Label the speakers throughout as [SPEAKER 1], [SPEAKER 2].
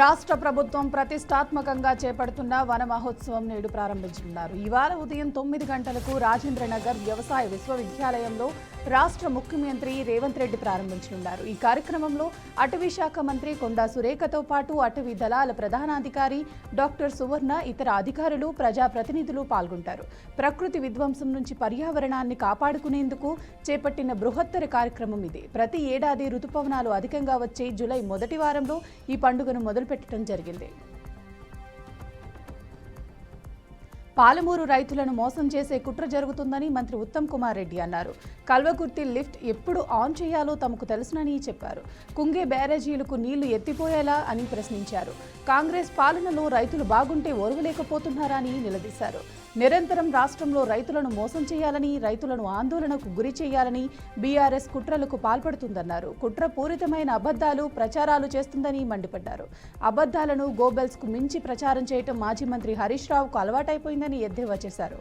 [SPEAKER 1] రాష్ట్ర ప్రభుత్వం ప్రతిష్టాత్మకంగా చేపడుతున్న వన మహోత్సవం నేడు ప్రారంభించనున్నారు. ఇవాళ ఉదయం 9 గంటలకు రాజేంద్రనగర్ వ్యవసాయ విశ్వవిద్యాలయంలో రాష్ట్ర ముఖ్యమంత్రి రేవంత్ రెడ్డి ప్రారంభించనున్నారు. ఈ కార్యక్రమంలో అటవీ శాఖ మంత్రి కొండా సురేఖతో పాటు అటవీ దళాల ప్రధానాధికారి డాక్టర్ సువర్ణ, ఇతర అధికారులు, ప్రజాప్రతినిధులు పాల్గొంటారు. ప్రకృతి విధ్వంసం నుంచి పర్యావరణాన్ని కాపాడుకునేందుకు చేపట్టిన బృహత్తర కార్యక్రమం ఇది. ప్రతి ఏడాది రుతుపవనాలు అధికంగా వచ్చే జూలై మొదటి వారంలో ఈ పండుగను మొదలుపెట్టడం జరిగింది. పాలమూరు రైతులను మోసం చేసే కుట్ర జరుగుతుందని మంత్రి ఉత్తమ్ కుమార్ రెడ్డి అన్నారు. కల్వకుర్తి లిఫ్ట్ ఎప్పుడు ఆన్ చేయాలో తమకు తెలుసునని చెప్పారు. కుంగే బ్యారేజీలకు నీళ్లు ఎత్తిపోయేలా అని ప్రశ్నించారు. కాంగ్రెస్ పాలనలో రైతులు బాగుంటే ఓర్వలేకపోతున్నారా అని నిలదీశారు. నిరంతరం రాష్ట్రంలో రైతులను మోసం చేయాలని, రైతులను ఆందోళనకు గురి చేయాలని బీఆర్ఎస్ కుట్రలకు పాల్పడుతుందన్నారు. కుట్రపూరితమైన అబద్ధాలు ప్రచారాలు చేస్తుందని మండిపడ్డారు. అబద్ధాలను గోబెల్స్ కు మించి ప్రచారం చేయటం మాజీ మంత్రి హరీష్ రావుకు అలవాటైపోయిందని ఎద్దేవా చేశారు.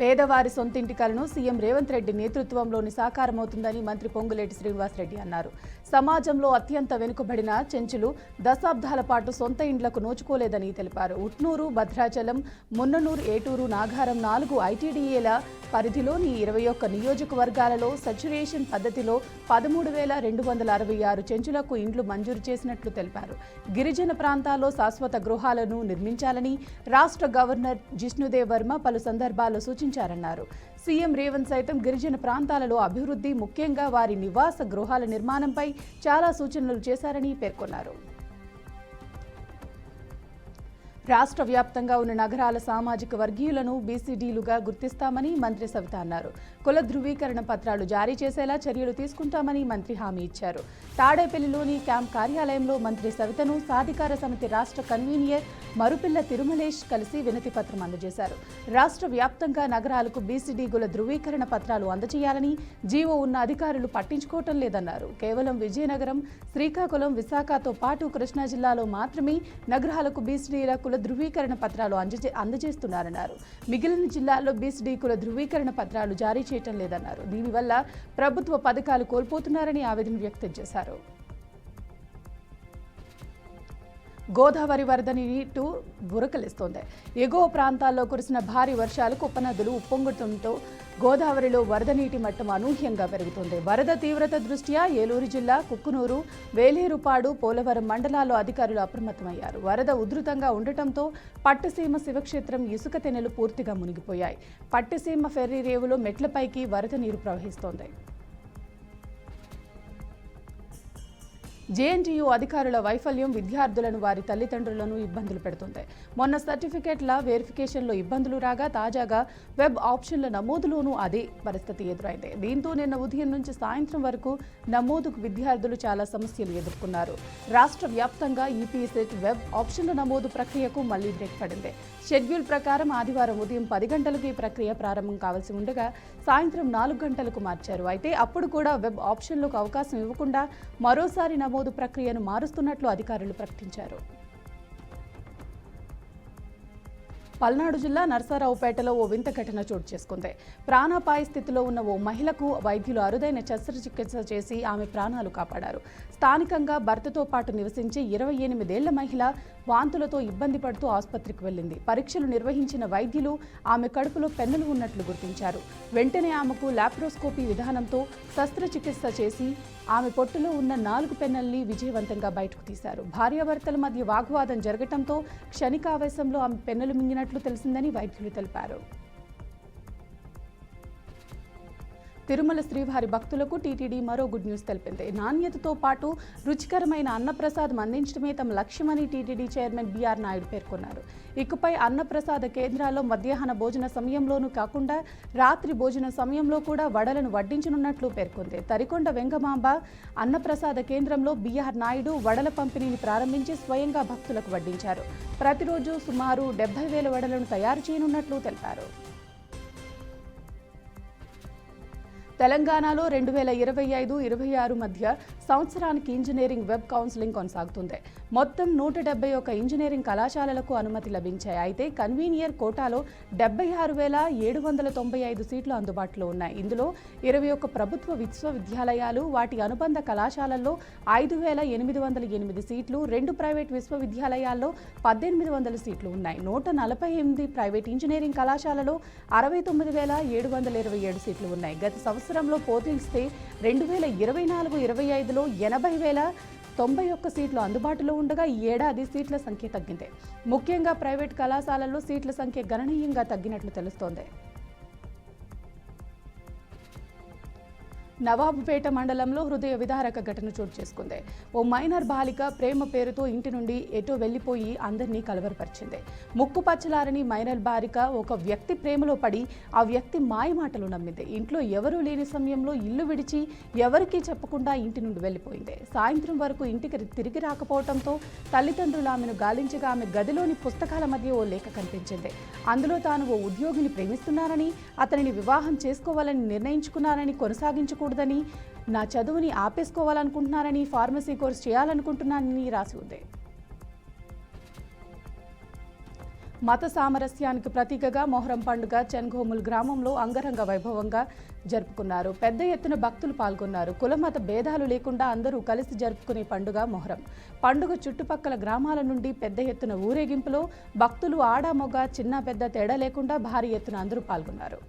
[SPEAKER 1] పేదవారి సొంతింటి కలను సీఎం రేవంత్ రెడ్డి నేతృత్వంలోని సాకారమవుతుందని మంత్రి పొంగులేటి శ్రీనివాసరెడ్డి అన్నారు. సమాజంలో అత్యంత వెనుకబడిన చెంచులు దశాబ్దాల పాటు సొంత ఇండ్లకు నోచుకోలేదని తెలిపారు. ఉట్నూరు, భద్రాచలం, మున్ననూరు, ఏటూరు, నాగారం 4 ఐటీడీఏల పరిధిలోని 21 నియోజకవర్గాలలో సచ్యురేషన్ పద్ధతిలో 13,266 చెంచులకు ఇండ్లు మంజూరు చేసినట్లు తెలిపారు. గిరిజన ప్రాంతాల్లో శాశ్వత గృహాలను నిర్మించాలని రాష్ట్ర గవర్నర్ జిష్ణుదేవ్ వర్మ పలు సందర్భాల్లో సూచించారన్నారు. సీఎం రేవంత్ సైతం గిరిజన ప్రాంతాలలో అభివృద్ధి, ముఖ్యంగా వారి నివాస గృహాల నిర్మాణంపై చాలా సూచనలు చేశారని పేర్కొన్నారు. రాష్ట్ర వ్యాప్తంగా ఉన్న నగరాల సామాజిక వర్గీయులను బీసీడీలుగా గుర్తిస్తామని మంత్రి సవిత అన్నారు. కుల ధృవీకరణ పత్రాలు జారీ చేసేలా చర్యలు తీసుకుంటామని మంత్రి హామీ ఇచ్చారు. తాడేపల్లిలోని క్యాంప్ కార్యాలయంలో మంత్రి సవితను సాధికార సమితి రాష్ట్ర కన్వీనర్ మరుపిల్ల తిరుమలేష్ కలిసి వినతి పత్రం అందజేశారు. రాష్ట్ర వ్యాప్తంగా నగరాలకు బీసీడీ కుల ధృవీకరణ పత్రాలు అందజేయాలని జీవో ఉన్న అధికారులు పట్టించుకోవటం లేదన్నారు. కేవలం విజయనగరం, శ్రీకాకుళం, విశాఖతో పాటు కృష్ణా జిల్లాలో మాత్రమే నగరాలకు బీసీడీల కుల ధృవీకరణ పత్రాలు అందజేస్తున్నారన్నారు. మిగిలిన జిల్లాల్లో బీసీడీ కుల ధృవీకరణ పత్రాలు జారీ చేయటం లేదన్నారు. దీనివల్ల ప్రభుత్వ పథకాలు కోల్పోతున్నారని ఆవేదన వ్యక్తం చేశారు. గోదావరి వరద నీటు బురకలిస్తోంది. ఎగువ ప్రాంతాల్లో కురిసిన భారీ వర్షాలకు ఉపనదులు ఉప్పొంగడంతో గోదావరిలో వరద నీటి మట్టం అనూహ్యంగా పెరుగుతోంది. వరద తీవ్రత దృష్ట్యా ఏలూరు జిల్లా కుక్కునూరు, వేలేరుపాడు, పోలవరం మండలాల్లో అధికారులు అప్రమత్తమయ్యారు. వరద ఉధృతంగా ఉండటంతో పట్టుసీమ శివక్షేత్రం ఇసుక తెనెలు పూర్తిగా మునిగిపోయాయి. పట్టుసీమ ఫెర్రీ రేవులో మెట్లపైకి వరద నీరు ప్రవహిస్తోంది. జేఎన్టీయూ అధికారుల వైఫల్యం విద్యార్థులను, వారి తల్లిదండ్రులను ఇబ్బందులు పెడుతుంది. మొన్న సర్టిఫికేట్ల వెరిఫికేషన్లో ఇబ్బందులు రాగా తాజాగా వెబ్ ఆప్షన్ల నమోదులోనూ అదే పరిస్థితి ఎదురైంది. దీంతో నిన్న ఉదయం నుంచి సాయంత్రం వరకు నమోదుకు విద్యార్థులు చాలా సమస్యలు ఎదుర్కొన్నారు. రాష్ట్ర వ్యాప్తంగా ఈపీసెట్ వెబ్ ఆప్షన్ల నమోదు ప్రక్రియకు మళ్లీ బ్రేక్ పడింది. షెడ్యూల్ ప్రకారం ఆదివారం ఉదయం 10 గంటలకు ఈ ప్రక్రియ ప్రారంభం కావాల్సి ఉండగా సాయంత్రం 4 గంటలకు మార్చారు. అయితే అప్పుడు కూడా వెబ్ ఆప్షన్లకు అవకాశం ఇవ్వకుండా మరోసారి నమోదు ప్రక్రియను మారుస్తున్నట్లు అధికారులు ప్రకటించారు. పల్నాడు జిల్లా నర్సారావుపేటలో ఓ వింత ఘటన చోటు చేసుకుంది. ప్రాణాపాయ స్థితిలో ఉన్న ఓ మహిళకు వైద్యులు అరుదైన శస్త్రచికిత్స చేసి ఆమె ప్రాణాలు కాపాడారు. స్థానికంగా భర్తతో పాటు నివసించే 28 ఏళ్ల మహిళ వాంతులతో ఇబ్బంది పడుతూ ఆసుపత్రికి వెళ్లింది. పరీక్షలు నిర్వహించిన వైద్యులు ఆమె కడుపులో పెన్నులు ఉన్నట్లు గుర్తించారు. వెంటనే ఆమెకు లాప్రోస్కోపీ విధానంతో శస్త్రచికిత్స చేసి ఆమె పొట్టులో ఉన్న 4 పెన్నుల్ని విజయవంతంగా బయటకు తీశారు. భార్యాభర్తల మధ్య వాగ్వాదం జరగటంతో క్షణికావేశంలో ఆమె పెన్నులు మింగినట్లు తెలిసిందని వైద్యులు తెలిపారు. తిరుమల శ్రీవారి భక్తులకు టీటీడీ మరో గుడ్ న్యూస్ తెలిపింది. నాణ్యతతో పాటు రుచికరమైన అన్నప్రసాదం అందించడమే తమ లక్ష్యమని టీటీడీ చైర్మన్ బీఆర్ నాయుడు పేర్కొన్నారు. ఇకపై అన్నప్రసాద కేంద్రాల్లో మధ్యాహ్న భోజన సమయంలోనూ కాకుండా రాత్రి భోజన సమయంలో కూడా వడలను వడ్డించనున్నట్లు పేర్కొంది. తరికొండ వెంగమాంబ అన్నప్రసాద కేంద్రంలో బీఆర్ నాయుడు వడల పంపిణీని ప్రారంభించి స్వయంగా భక్తులకు వడ్డించారు. ప్రతిరోజు సుమారు 70,000 వడలను తయారు చేయనున్నట్లు తెలిపారు. తెలంగాణలో 2025-26 మధ్య సంవత్సరానికి ఇంజనీరింగ్ వెబ్ కౌన్సిలింగ్ కొనసాగుతుంది. మొత్తం 171 ఇంజనీరింగ్ కళాశాలలకు అనుమతి లభించాయి. అయితే కన్వీనియర్ కోటాలో 76,795 సీట్లు అందుబాటులో ఉన్నాయి. ఇందులో 21 ప్రభుత్వ విశ్వవిద్యాలయాలు, వాటి అనుబంధ కళాశాలల్లో 5,808 సీట్లు, 2 ప్రైవేట్ విశ్వవిద్యాలయాల్లో 1,800 సీట్లు ఉన్నాయి. 148 ప్రైవేట్ ఇంజనీరింగ్ కళాశాలలో 69,727 సీట్లు ఉన్నాయి. గత సంవత్సరంలో పోల్చిస్తే 2024-25లో 80,091 సీట్లు అందుబాటులో ఉండగా ఈ ఏడాది సీట్ల సంఖ్య తగ్గింది. ముఖ్యంగా ప్రైవేట్ కళాశాలల్లో సీట్ల సంఖ్య గణనీయంగా తగ్గినట్లు తెలుస్తోంది. నవాబుపేట మండలంలో హృదయ విదారక ఘటన చోటు చేసుకుంది. ఓ మైనర్ బాలిక ప్రేమ పేరుతో ఇంటి నుండి ఎటో వెళ్లిపోయి అందరినీ కలవరపరిచింది. ముక్కు పచ్చలారని మైనర్ బాలిక ఒక వ్యక్తి ప్రేమలో పడి ఆ వ్యక్తి మాయమాటలు నమ్మింది. ఇంట్లో ఎవరూ లేని సమయంలో ఇల్లు విడిచి ఎవరికీ చెప్పకుండా ఇంటి నుండి వెళ్లిపోయింది. సాయంత్రం వరకు ఇంటికి తిరిగి రాకపోవడంతో తల్లిదండ్రులు ఆమెను గాలించగా ఆమె గదిలోని పుస్తకాల మధ్య ఓ లేఖ కనిపించింది. అందులో తాను ఓ ఉద్యోగిని ప్రేమిస్తున్నానని, అతనిని వివాహం చేసుకోవాలని నిర్ణయించుకున్నానని, కొనసాగించుకో దని, నా చదువుని ఆపేసుకోవాలనుకుంటున్నారని, ఫార్మసీ కోర్స్ చేయాలనుకుంటున్నానని రాసి ఉంది. మత సామరస్యానికి ప్రతీకగా మొహరం పండుగ చెన్గోముల్ గ్రామంలో అంగరంగ వైభవంగా జరుపుకున్నారు. పెద్ద ఎత్తున భక్తులు పాల్గొన్నారు. కులమత భేదాలు లేకుండా అందరూ కలిసి జరుపుకునే పండుగ మొహరం పండుగ. చుట్టుపక్కల గ్రామాల నుండి పెద్ద ఎత్తున ఊరేగింపులో భక్తులు ఆడ మొగ చిన్న పెద్ద తేడా లేకుండా భారీ ఎత్తున అందరూ పాల్గొన్నారు.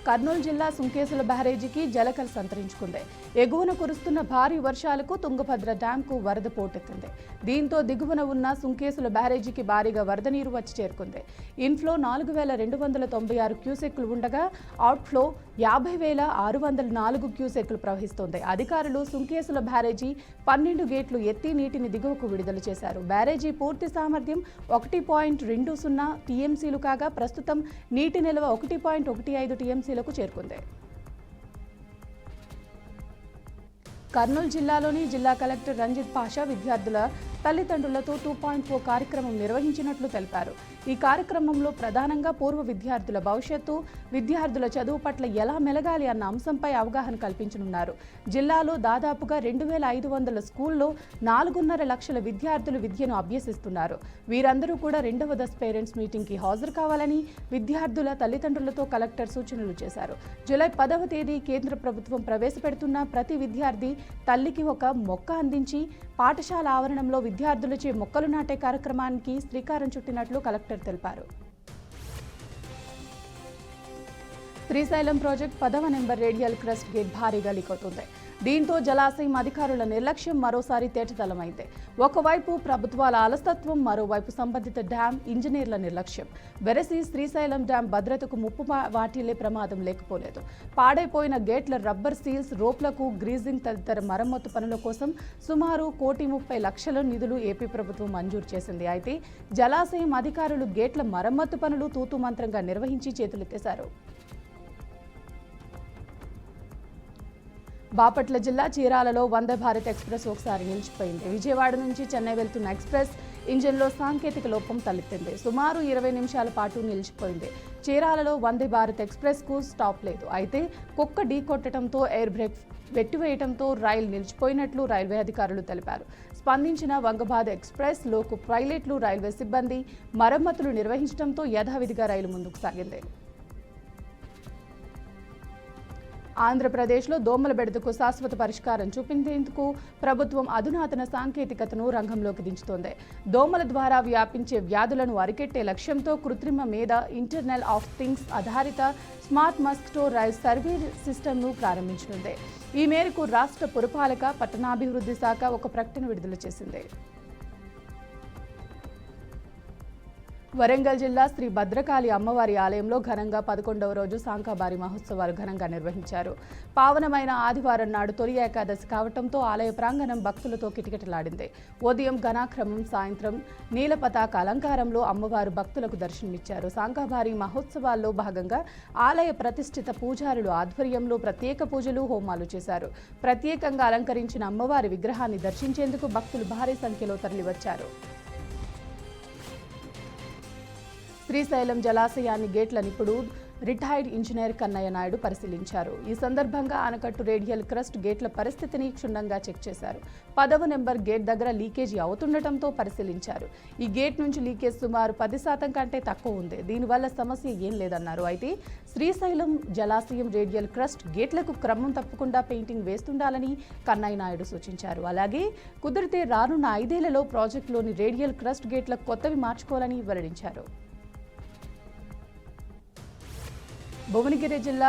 [SPEAKER 1] కర్నూలు జిల్లా సుంకేసుల బ్యారేజీకి జలకళ సంతరించుకుంది. ఎగువన కురుస్తున్న భారీ వర్షాలకు తుంగభద్ర డ్యాంకు వరద పోటెత్తింది. దీంతో దిగువన ఉన్న సుంకేసుల బ్యారేజీకి భారీగా వరద నీరు వచ్చి చేరుకుంది. ఇన్ఫ్లో 4,296 క్యూసెక్కులు ఉండగా అవుట్ఫ్లో 50,604 క్యూసెక్కులు ప్రవహిస్తోంది. అధికారులు సుంకేసుల బ్యారేజీ 12 గేట్లు ఎత్తి నీటిని దిగువకు విడుదల చేశారు. బ్యారేజీ పూర్తి సామర్థ్యం 1.20 టీఎంసీలు కాగా ప్రస్తుతం నీటి నిల్వ 1.15 టీఎంసీలకు చేరుకుంది. కర్నూలు జిల్లాలోని జిల్లా కలెక్టర్ రంజిత్ పాషా విద్యార్థుల తల్లిదండ్రులతో 2.4 కార్యక్రమం నిర్వహించినట్లు తెలిపారు. ఈ కార్యక్రమంలో ప్రధానంగా పూర్వ విద్యార్థుల భవిష్యత్తు, విద్యార్థుల చదువు పట్ల ఎలా మెలగాలి అన్న అంశంపై అవగాహన కల్పించనున్నారు. జిల్లాలో దాదాపుగా 2,500 స్కూల్లో 4.5 లక్షల విద్యార్థులు విద్యను అభ్యసిస్తున్నారు. వీరందరూ కూడా 2వ దశ పేరెంట్స్ మీటింగ్కి హాజరు కావాలని విద్యార్థుల తల్లిదండ్రులతో కలెక్టర్ సూచనలు చేశారు. జూలై 10వ తేదీ కేంద్ర ప్రభుత్వం ప్రవేశపెడుతున్న ప్రతి విద్యార్థి తల్లికి ఒక మొక్క అందించి పాఠశాల ఆవరణంలో విద్యార్థులచే మొక్కలు నాటే కార్యక్రమానికి శ్రీకారం చుట్టినట్లు కలెక్టర్ తెలిపారు. శ్రీశైలం ప్రాజెక్ట్ 10వ నెంబర్ రేడియల్ క్రస్ట్ గేట్ భారీగా లీక్ అవుతుంది. దీంతో జలాశయం అధికారుల నిర్లక్ష్యం మరోసారి తేటతెల్లమైంది. ఒకవైపు ప్రభుత్వాల అలసత్వం, మరోవైపు సంబంధిత డ్యాం ఇంజనీర్ల నిర్లక్ష్యం. వెరసి శ్రీశైలం డ్యాం భద్రతకు ముప్పు వాటిల్లే ప్రమాదం లేకపోలేదు. పాడైపోయిన గేట్ల రబ్బర్ సీల్స్, రోప్లకు గ్రీజింగ్ తదితర మరమ్మతు పనుల కోసం సుమారు 1,30,00,000 నిధులు ఏపీ ప్రభుత్వం మంజూరు చేసింది. అయితే జలాశయం అధికారులు గేట్ల మరమ్మతు పనులు తూతుమంత్రంగా నిర్వహించి చేతులెత్తేశారు. బాపట్ల జిల్లా చీరాలలో వందే భారత్ ఎక్స్ప్రెస్ ఒకసారి నిలిచిపోయింది. విజయవాడ నుంచి చెన్నై వెళ్తున్న ఎక్స్ప్రెస్ ఇంజిన్లో సాంకేతిక లోపం తలెత్తింది. సుమారు 20 నిమిషాల పాటు నిలిచిపోయింది. చీరాలలో వందే భారత్ ఎక్స్ప్రెస్కు స్టాప్ లేదు. అయితే కుక్క ఢీకొట్టడంతో ఎయిర్ బ్రేక్ వెట్టివేయడంతో రైలు నిలిచిపోయినట్లు రైల్వే అధికారులు తెలిపారు. స్పందించిన వంగబాద్ ఎక్స్ప్రెస్ లోకు పైలట్లు, రైల్వే సిబ్బంది మరమ్మతులు నిర్వహించడంతో యథావిధిగా రైలు ముందుకు సాగింది. ఆంధ్రప్రదేశ్లో దోమల బెడదకు శాశ్వత పరిష్కారం చూపించేందుకు ప్రభుత్వం అధునాతన సాంకేతికతను రంగంలోకి దించుతోంది. దోమల ద్వారా వ్యాపించే వ్యాధులను అరికెట్టే లక్ష్యంతో కృత్రిమ మేధ, ఇంటర్నెల్ ఆఫ్ థింగ్స్ ఆధారిత స్మార్ట్ మస్కిటో రైజ్ సర్వే సిస్టమ్ను ప్రారంభించనుంది. ఈ మేరకు రాష్ట్ర పురపాలక, పట్టణాభివృద్ధి శాఖ ఒక ప్రకటన విడుదల చేసింది. వరంగల్ జిల్లా శ్రీ భద్రకాళి అమ్మవారి ఆలయంలో ఘనంగా 11వ రోజు శాంకాబారి మహోత్సవాలు ఘనంగా నిర్వహించారు. పావనమైన ఆదివారం నాడు తొలి ఏకాదశి కావడంతో ఆలయ ప్రాంగణం భక్తులతో కిటకిటలాడింది. ఉదయం ఘనాక్రమం, సాయంత్రం నీల పతాక అలంకారంలో అమ్మవారు భక్తులకు దర్శనమిచ్చారు. శాంకాబారి మహోత్సవాల్లో భాగంగా ఆలయ ప్రతిష్ఠిత పూజారులు ఆధ్వర్యంలో ప్రత్యేక పూజలు, హోమాలు చేశారు. ప్రత్యేకంగా అలంకరించిన అమ్మవారి విగ్రహాన్ని దర్శించేందుకు భక్తులు భారీ సంఖ్యలో తరలివచ్చారు. శ్రీశైలం జలాశయాన్ని గేట్లను ఇప్పుడు రిటైర్డ్ ఇంజనీర్ కన్నయ్య నాయుడు పరిశీలించారు. ఈ సందర్భంగా ఆనకట్టు రేడియల్ క్రస్ట్ గేట్ల పరిస్థితిని క్షుణ్ణంగా చెక్ చేశారు. 10వ నెంబర్ గేట్ దగ్గర లీకేజీ అవుతుండటంతో పరిశీలించారు. ఈ గేట్ నుంచి లీకేజ్ సుమారు 10% కంటే తక్కువ ఉంది. దీనివల్ల సమస్య ఏం లేదన్నారు. అయితే శ్రీశైలం జలాశయం రేడియల్ క్రస్ట్ గేట్లకు క్రమం తప్పకుండా పెయింటింగ్ వేస్తుండాలని కన్నయ్య నాయుడు సూచించారు. అలాగే కుదిరితే రానున్న 5 ఏళ్లలో ప్రాజెక్టులోని రేడియల్ క్రస్ట్ గేట్లకు కొత్తవి మార్చుకోవాలని వెల్లడించారు. భువనగిరి జిల్లా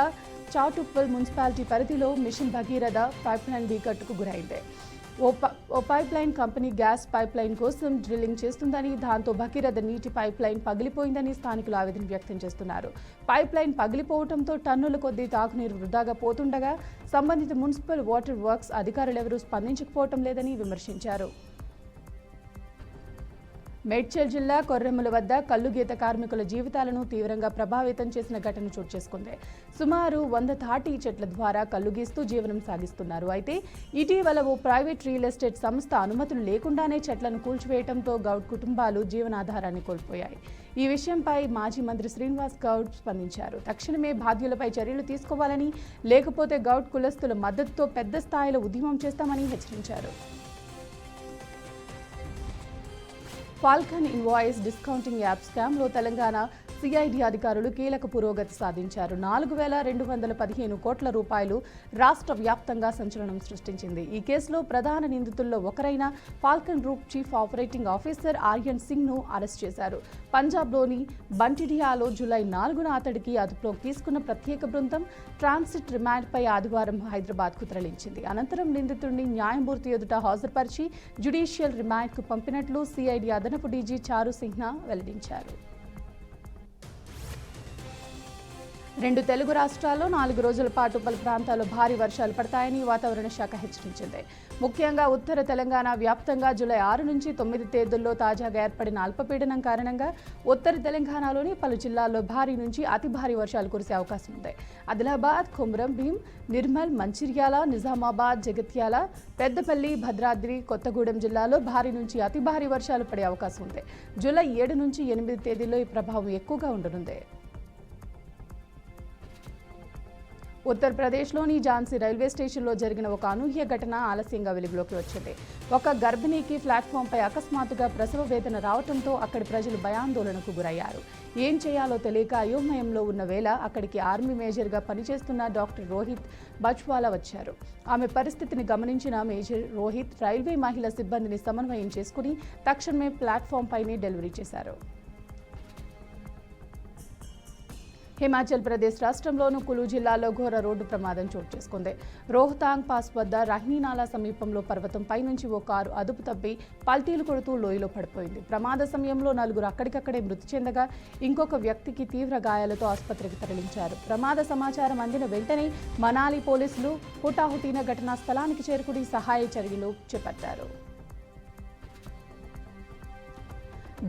[SPEAKER 1] చాటుప్పల్ మున్సిపాలిటీ పరిధిలో మిషన్ భగీరథ పైప్లైన్ బికట్టుకు గురైంది. ఓ పైప్లైన్ కంపెనీ గ్యాస్ పైప్లైన్ కోసం డ్రిల్లింగ్ చేస్తుందని, దాంతో భగీరథ నీటి పైప్లైన్ పగిలిపోయిందని స్థానికులు ఆవేదన వ్యక్తం చేస్తున్నారు. పైప్లైన్ పగిలిపోవడంతో టన్నుల కొద్దీ తాగునీరు వృధాగా పోతుండగా సంబంధిత మున్సిపల్ వాటర్ వర్క్స్ అధికారులెవరూ స్పందించకపోవడం లేదని విమర్శించారు. మేడ్చల్ జిల్లా కొర్రెమ్మల వద్ద కల్లుగీత కార్మికుల జీవితాలను తీవ్రంగా ప్రభావితం చేసిన ఘటన చోటు చేసుకుంది. సుమారు 100 తాటి చెట్ల ద్వారా కల్లుగీస్తూ జీవనం సాగిస్తున్నారు. అయితే ఇటీవల ఓ ప్రైవేట్ రియల్ ఎస్టేట్ సంస్థ అనుమతులు లేకుండానే చెట్లను కూల్చివేయడంతో గౌడ్ కుటుంబాలు జీవనాధారాన్ని కోల్పోయాయి. ఈ విషయంపై మాజీ మంత్రి శ్రీనివాస్ గౌడ్ స్పందించారు. తక్షణమే బాధ్యులపై చర్యలు తీసుకోవాలని, లేకపోతే గౌడ్ కులస్తుల మద్దతుతో పెద్ద స్థాయిలో ఉద్యమం చేస్తామని హెచ్చరించారు. ఫాల్కన్ ఇన్వాయిస్ డిస్కౌంటింగ్ యాప్ స్కామ్లో తెలంగాణ సిఐడి అధికారులు కీలక పురోగతి సాధించారు. 4,215 కోట్ల రూపాయలు రాష్ట్ర వ్యాప్తంగా సంచలనం సృష్టించింది. ఈ కేసులో ప్రధాన నిందితుల్లో ఒకరైన Falcon group chief operating officer Aryan సింగ్ను అరెస్ట్ చేశారు. పంజాబ్లోని బంటిడియాలో జూలై 4న అతడికి అదుపులోకి తీసుకున్న ప్రత్యేక బృందం ట్రాన్సిట్ రిమాండ్పై ఆదివారం హైదరాబాద్కు తరలించింది. అనంతరం నిందితుడిని న్యాయమూర్తి ఎదుట హాజరుపరిచి జ్యుడిషియల్ రిమాండ్కు పంపినట్లు సిఐడి అదనపు డీజీ చారు సిన్హా వెల్లడించారు. 2 తెలుగు రాష్ట్రాల్లో 4 రోజుల పాటు పలు ప్రాంతాల్లో భారీ వర్షాలు పడతాయని వాతావరణ శాఖ హెచ్చరించింది. ముఖ్యంగా ఉత్తర తెలంగాణ వ్యాప్తంగా జూలై 6 నుంచి 9 తేదీల్లో తాజాగా ఏర్పడిన అల్పపీడనం కారణంగా ఉత్తర తెలంగాణలోని పలు జిల్లాల్లో భారీ నుంచి అతి భారీ వర్షాలు కురిసే అవకాశం ఉంది. ఆదిలాబాద్, కొమరం భీం, నిర్మల్, మంచిర్యాల, నిజామాబాద్, జగిత్యాల, పెద్దపల్లి, భద్రాద్రి, కొత్తగూడెం జిల్లాలో భారీ నుంచి అతి భారీ వర్షాలు పడే అవకాశం ఉంది. జూలై 7 నుంచి 8 తేదీల్లో ఈ ప్రభావం ఎక్కువగా ఉండనుంది. ఉత్తరప్రదేశ్లోని ఝాన్సీ రైల్వే స్టేషన్లో జరిగిన ఒక అనూహ్య ఘటన ఆలస్యంగా వెలుగులోకి వచ్చింది. ఒక గర్భిణీకి ప్లాట్ఫామ్పై అకస్మాత్తుగా ప్రసవ వేదన రావడంతో అక్కడి ప్రజలు భయాందోళనకు గురయ్యారు. ఏం చేయాలో తెలియక అయోమయంలో ఉన్న వేళ అక్కడికి ఆర్మీ మేజర్గా పనిచేస్తున్న డాక్టర్ రోహిత్ బచ్వాలా వచ్చారు. ఆమె పరిస్థితిని గమనించిన మేజర్ రోహిత్ రైల్వే మహిళా సిబ్బందిని సమన్వయం చేసుకుని తక్షణమే ప్లాట్ఫామ్ పైనే డెలివరీ చేశారు. హిమాచల్ ప్రదేశ్ రాష్ట్రంలోని కులు జిల్లాలో ఘోర రోడ్డు ప్రమాదం చోటు చేసుకుంది. రోహతాంగ్ పాస్ వద్ద రహ్నీనాలా సమీపంలో పర్వతంపై నుంచి ఓ కారు అదుపు తప్పి పల్టీలు కొడుతూ లోయలో పడిపోయింది. ప్రమాద సమయంలో 4 అక్కడికక్కడే మృతి చెందగా ఇంకొక వ్యక్తికి తీవ్ర గాయాలతో ఆసుపత్రికి తరలించారు. ప్రమాద సమాచారం అందిన వెంటనే మనాలి పోలీసులు హుటాహుటిన ఘటనా స్థలానికి చేరుకుని సహాయ చర్యలు చేపట్టారు.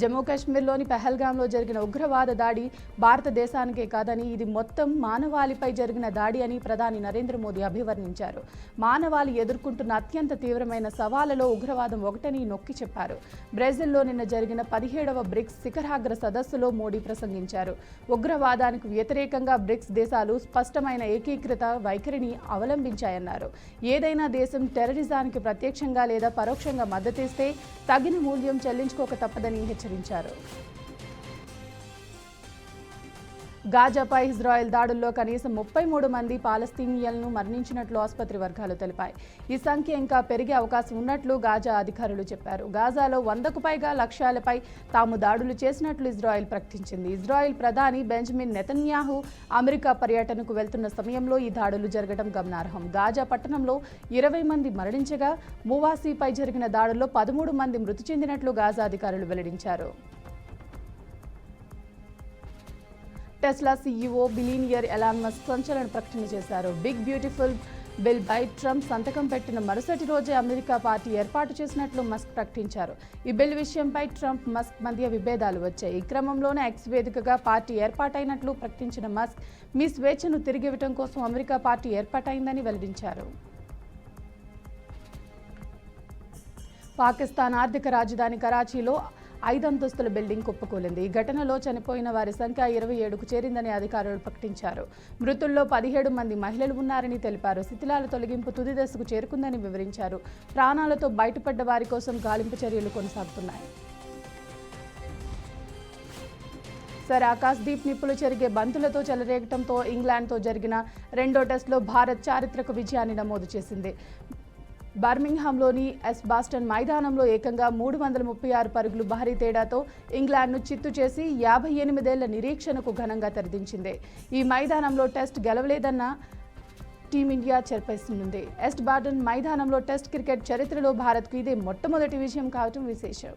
[SPEAKER 1] జమ్మూ కాశ్మీర్లోని పహల్గాంలో జరిగిన ఉగ్రవాద దాడి భారతదేశానికే కాదని ఇది మొత్తం మానవాళిపై జరిగిన దాడి అని ప్రధాని నరేంద్ర మోదీ అభివర్ణించారు. మానవాళి ఎదుర్కొంటున్న అత్యంత తీవ్రమైన సవాళ్లలో ఉగ్రవాదం ఒకటని నొక్కి చెప్పారు. బ్రెజిల్లో నిన్న జరిగిన 17వ బ్రిక్స్ శిఖరాగ్ర సదస్సులో మోడీ ప్రసంగించారు. ఉగ్రవాదానికి వ్యతిరేకంగా బ్రిక్స్ దేశాలు స్పష్టమైన ఏకీకృత వైఖరిని అవలంబించాయన్నారు. ఏదైనా దేశం టెర్రరిజానికి ప్రత్యక్షంగా లేదా పరోక్షంగా మద్దతిస్తే తగిన మూల్యం చెల్లించుకోక తప్పదని హెచ్చరించారు. గాజాపై ఇజ్రాయెల్ దాడుల్లో కనీసం 33 మంది పాలస్తీనియన్లు మరణించినట్లు ఆసుపత్రి వర్గాలు తెలిపాయి. ఈ సంఖ్య ఇంకా పెరిగే అవకాశం ఉన్నట్లు గాజా అధికారులు చెప్పారు. గాజాలో 100కు పైగా లక్ష్యాలపై తాము దాడులు చేసినట్లు ఇజ్రాయెల్ ప్రకటించింది. ఇజ్రాయెల్ ప్రధాని బెంజమిన్ నెతన్యాహు అమెరికా పర్యటనకు వెళ్తున్న సమయంలో ఈ దాడులు జరగడం గమనార్హం. గాజా పట్టణంలో 20 మంది మరణించగా మువాసీపై జరిగిన దాడుల్లో 13 మంది మృతి చెందినట్లు గాజా అధికారులు వెల్లడించారు. Tesla CEO billionaire Elon Musk సంచలన ప్రకటన చేశారు. బిగ్ బ్యూటిఫుల్ బిల్ పై ట్రంప్ సంతకం పెట్టిన మరుసటి రోజే అమెరికా పార్టీ ఏర్పాటు చేసినట్లు మస్క్ ప్రకటించారు. ఈ బిల్ విషయంపై ట్రంప్ మస్క్ మధ్య విభేదాలు వచ్చాయి. ఈ క్రమంలోనే ఎక్స్ వేదికగా పార్టీ ఏర్పాటైనట్లు ప్రకటించిన మస్క్ మీ స్వేచ్ఛను తిరిగివ్వడం కోసం అమెరికా పార్టీ ఏర్పాటైందని వెల్లడించారు. పాకిస్తాన్ ఆర్థిక రాజధాని కరాచీలో 5 అంతస్తుల బిల్డింగ్ కుప్పకూలింది. ఈ ఘటనలో చనిపోయిన వారి సంఖ్య 27కు చేరిందని అధికారులు ప్రకటించారు. మృతుల్లో 17 మంది మహిళలు ఉన్నారని తెలిపారు. శిథిలాల తొలగింపు తుది దశకు చేరుకుందని వివరించారు. ప్రాణాలతో బయటపడ్డ వారి కోసం గాలింపు చర్యలు కొనసాగుతున్నాయి. సర్ ఆకాశ్దీప్ నిప్పులు చెరిగే బంతులతో చెలరేగటంతో ఇంగ్లాండ్తో జరిగిన రెండో టెస్టులో భారత్ చారిత్రక విజయాన్ని నమోదు చేసింది. బర్మింగ్హామ్లోని బాస్టన్ మైదానంలో ఏకంగా 336 పరుగులు భారీ తేడాతో ఇంగ్లాండ్ను చిత్తు చేసి 58 ఏళ్ల నిరీక్షణకు ఘనంగా తెరదించింది. ఈ మైదానంలో టెస్ట్ గెలవలేదన్న టీమిండియా చెర్పేస్తుంది. బాస్టన్ మైదానంలో టెస్ట్ క్రికెట్ చరిత్రలో భారత్కు ఇదే మొట్టమొదటి విజయం కావడం విశేషం.